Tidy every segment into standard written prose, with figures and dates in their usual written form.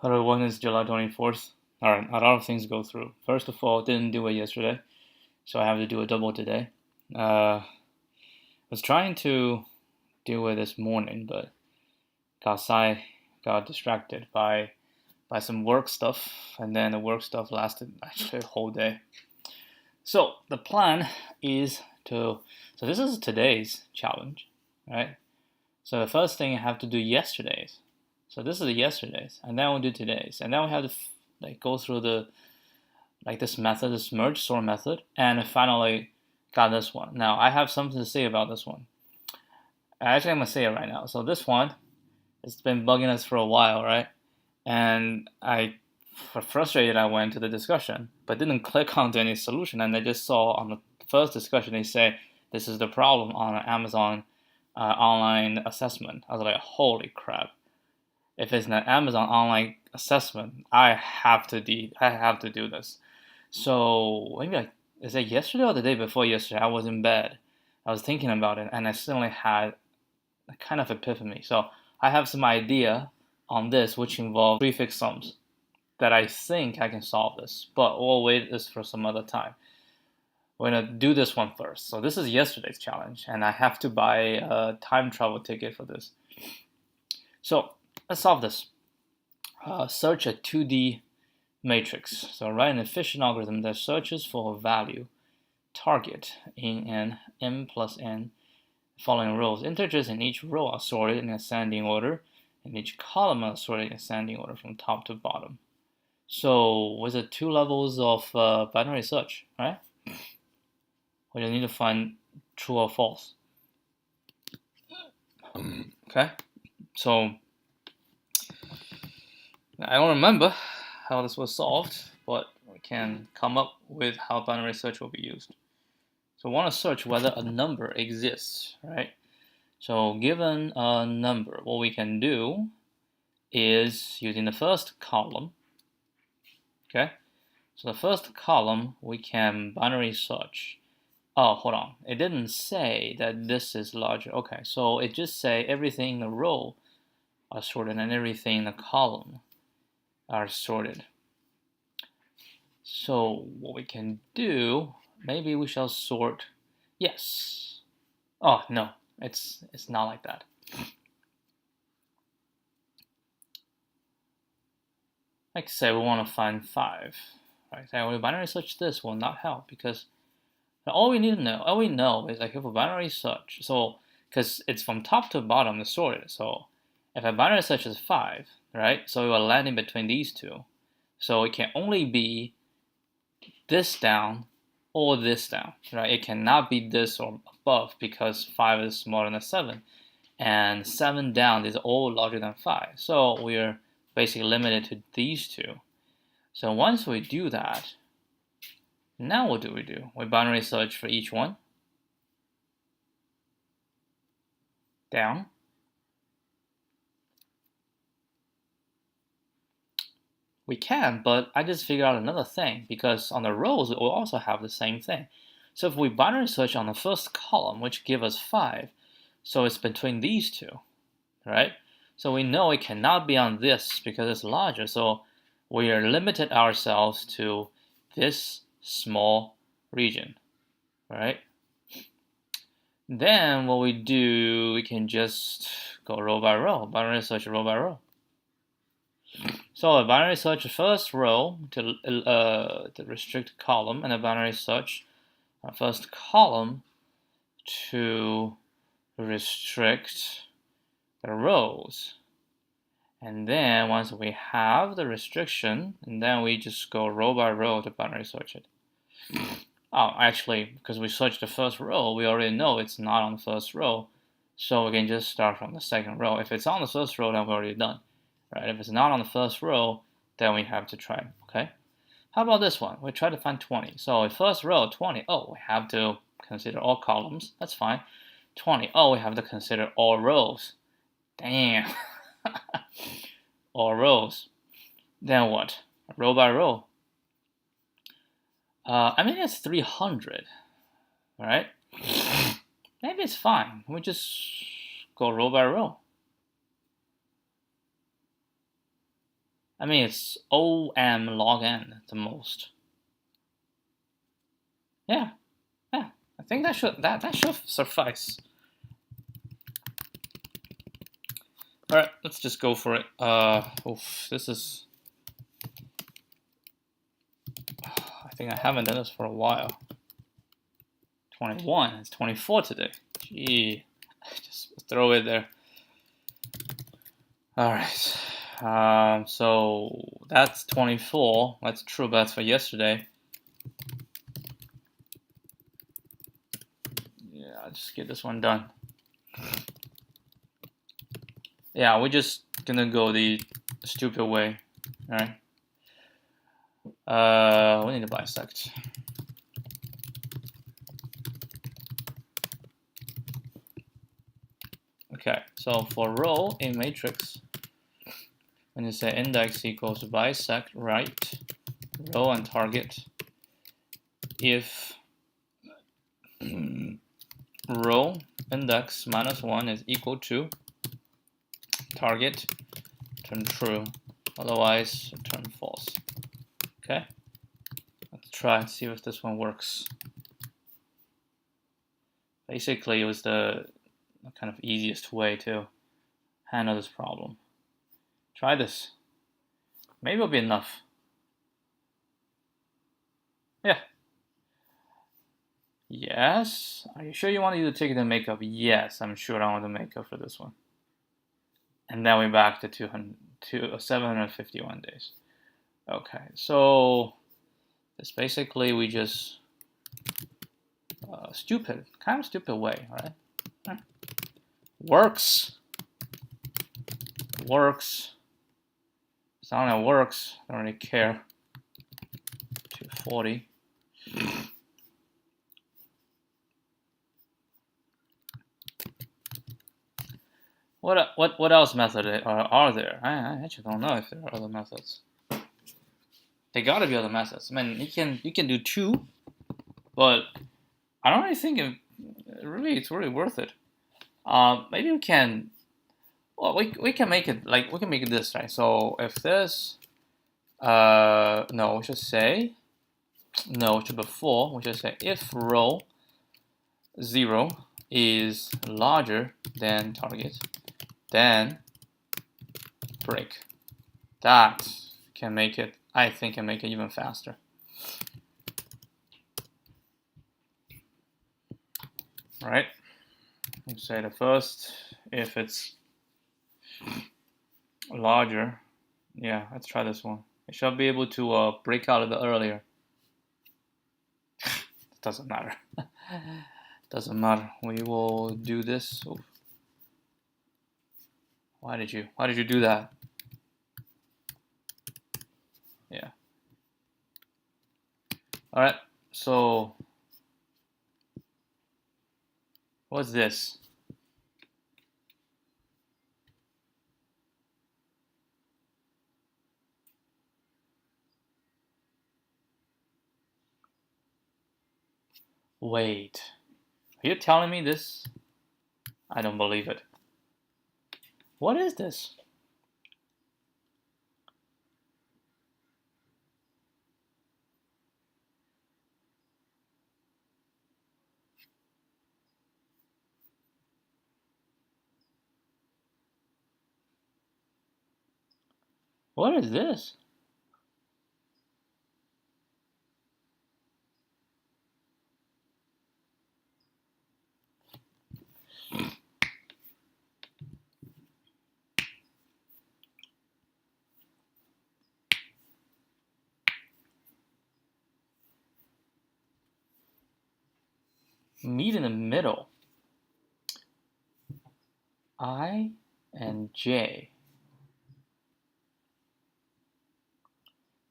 Hello everyone, it's July 24th. Alright, a lot of things go through. First of all, didn't do it yesterday, so I have to do a double today. Was trying to do it this morning, but got distracted by some work stuff, and then the work stuff lasted actually a whole day. So the plan is so this is today's challenge, right? So the first thing I have to do yesterday's. So this is the yesterday's, and then we'll do today's, and then we have to go through this method, this merge sort method, and finally got this one. Now I have something to say about this one. Actually, I'm gonna say it right now. So this one, it's been bugging us for a while, right? And frustrated, I went to the discussion, but didn't click onto any solution, and I just saw on the first discussion they say this is the problem on Amazon online assessment. I was like, holy crap! If it's an Amazon online assessment, I have to do this. So maybe is it yesterday or the day before yesterday? I was in bed. I was thinking about it, and I suddenly had a kind of epiphany. So I have some idea on this, which involves prefix sums that I think I can solve this, but we'll wait this for some other time. We're gonna do this one first. So this is yesterday's challenge, and I have to buy a time travel ticket for this. So let's solve this. Search a 2D matrix. So write an efficient algorithm that searches for a value target in an m plus n following rows. Integers in each row are sorted in ascending order, and each column are sorted in ascending order from top to bottom. So with the two levels of binary search, right? We just need to find true or false. Okay, so I don't remember how this was solved, but we can come up with how binary search will be used. So we want to search whether a number exists, right? So given a number, what we can do is using the first column, okay? So the first column, we can binary search. Oh, hold on. It didn't say that this is larger. Okay, so it just say everything in the row are sorted and everything in the column are sorted. So what we can do, maybe we shall sort, yes. Oh, no, it's not like that. Like say we want to find 5. Right? So when we binary search this will not help because all we know is like if a binary search, so because it's from top to bottom it's sorted. So if a binary search is 5, right? So we will land in between these two. So it can only be this down or this down, right? It cannot be this or above because 5 is smaller than 7. And 7 down is all larger than 5. So we're basically limited to these two. So once we do that, now what do? We binary search for each one. Down. We can, but I just figured out another thing because on the rows it will also have the same thing. So if we binary search on the first column, which gives us 5, so it's between these two, right? So we know it cannot be on this because it's larger, so we are limited ourselves to this small region, right? Then what we do, we can just go row by row, binary search row by row. So a binary search first row to restrict column, and a binary search first column to restrict the rows. And then once we have the restriction, and then we just go row by row to binary search it. Oh, actually, because we searched the first row, we already know it's not on the first row, so we can just start from the second row. If it's on the first row, then we're already done. Right? If it's not on the first row, then we have to try. Okay. How about this one? We try to find 20. So first row 20. Oh, we have to consider all columns. That's fine. 20. Oh, we have to consider all rows. Damn. All rows. Then what? Row by row. I mean it's 300. All right. Maybe it's fine. We just go row by row. I mean, it's OM log n at the most. Yeah, yeah. I think that should suffice. All right, let's just go for it. This is. I think I haven't done this for a while. 21. It's 24 today. Gee, just throw it there. All right. So that's 24. That's true, but that's for yesterday. Yeah, I'll just get this one done. Yeah, we're just gonna go the stupid way. All right. We need to bisect. Okay, so for row in matrix, when you say index equals bisect right row and target, if row index -1 is equal to target, turn true, otherwise turn false. Okay, let's try and see if this one works. Basically, it was the kind of easiest way to handle this problem. Try this. Maybe it'll be enough. Yeah. Yes. Are you sure you want to take the makeup? Yes, I'm sure I want the makeup for this one. And then we're back to 751 days. Okay, so it's basically we just kind of stupid way, right? Works. Sound like works. Don't really care. 240. What else method are there? I actually don't know if there are other methods. There gotta be other methods. I mean, you can do 2, but I don't really think it's really worth it. Maybe we can. Well, we can make it this, right? So if this, no, we should say no. Before we should say if row 0 is larger than target, then break. That can make it. I think can make it even faster. All right. Let's say the first, if it's larger, yeah, let's try this one. I should be able to break out a bit earlier. It doesn't matter. Doesn't matter. We will do this. Oof. Why did you do that? Yeah. All right. So what's this? Wait. Are you telling me this? I don't believe it. What is this? What is this? Meet in the middle. I and J.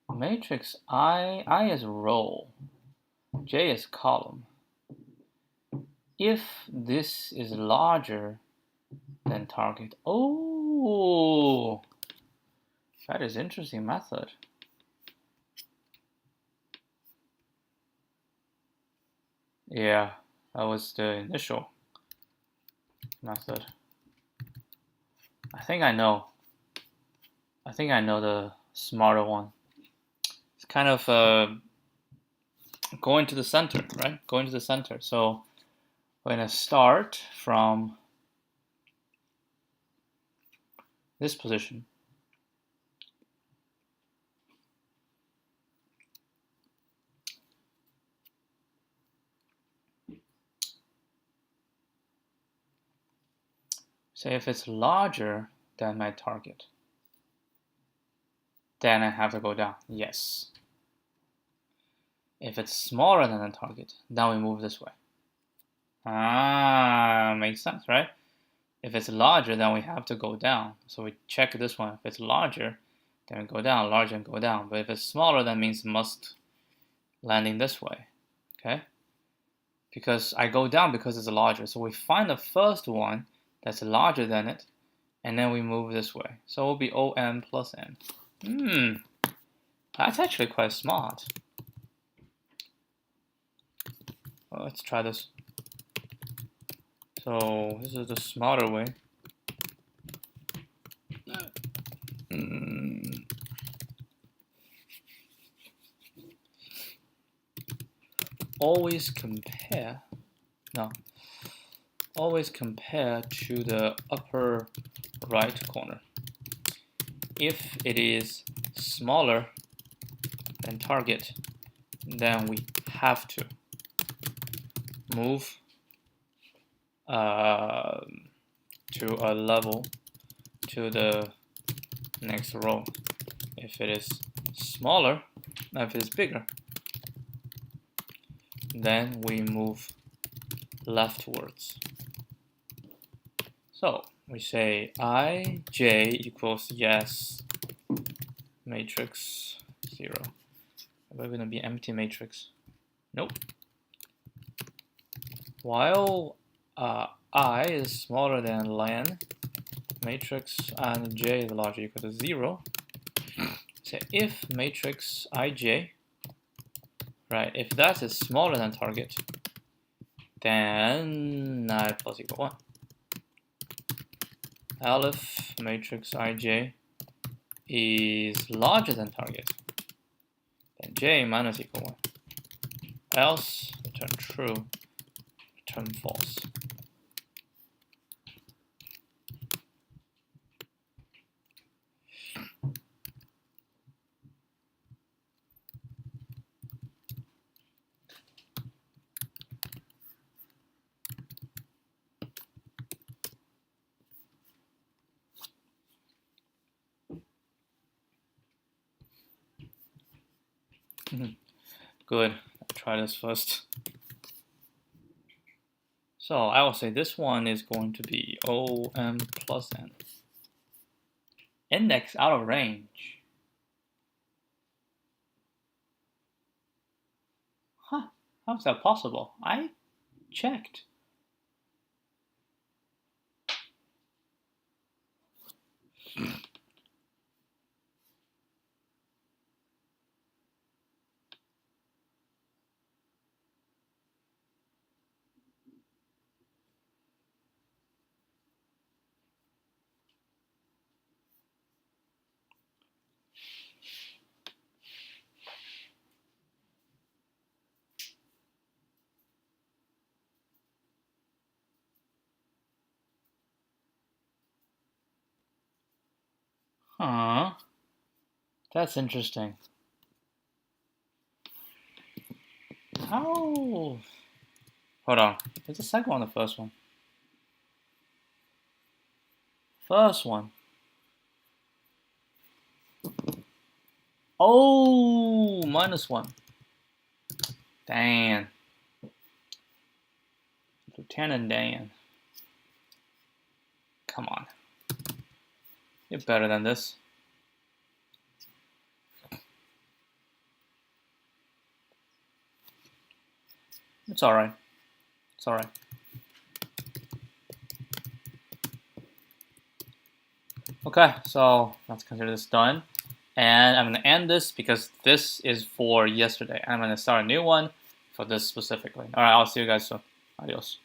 Matrix I is row, J is column. If this is larger than target, oh, that is interesting method. Yeah, that was the initial method. I think I know smarter one. It's kind of going to the center, right? Going to the center. So we're going to start from this position. So if it's larger than my target, then I have to go down. Yes. If it's smaller than the target, then we move this way. Makes sense, right? If it's larger, then we have to go down. So we check this one. If it's larger, then we go down, larger and go down. But if it's smaller, that means it must landing this way, okay? Because I go down because it's larger. So we find the first one that's larger than it, and then we move this way. So it will be OM plus N. That's actually quite smart. Well, let's try this. So this is the smarter way. Always compare to the upper right corner. If it is smaller than target, then we have to move to a level to the next row. If it is smaller, if it is bigger, then we move leftwards. So we say ij equals yes, matrix 0. Are we going to be empty matrix? Nope. While I is smaller than len, matrix and j is larger equal to 0. So if matrix ij, right, if that is smaller than target, then I plus equal 1. If matrix ij is larger than target, then j minus equal 1. Else, return true, return false. Good. I'll try this first. So I will say this one is going to be OM plus N. Index out of range. Huh, how is that possible? I checked. Huh. That's interesting. How? Hold on. There's a second one, the first one. First one. Oh, -1. Dan. Lieutenant Dan. Come on. You're better than this. It's alright. It's alright. Okay, so let's consider this done. And I'm going to end this because this is for yesterday. I'm going to start a new one for this specifically. Alright, I'll see you guys soon. Adios.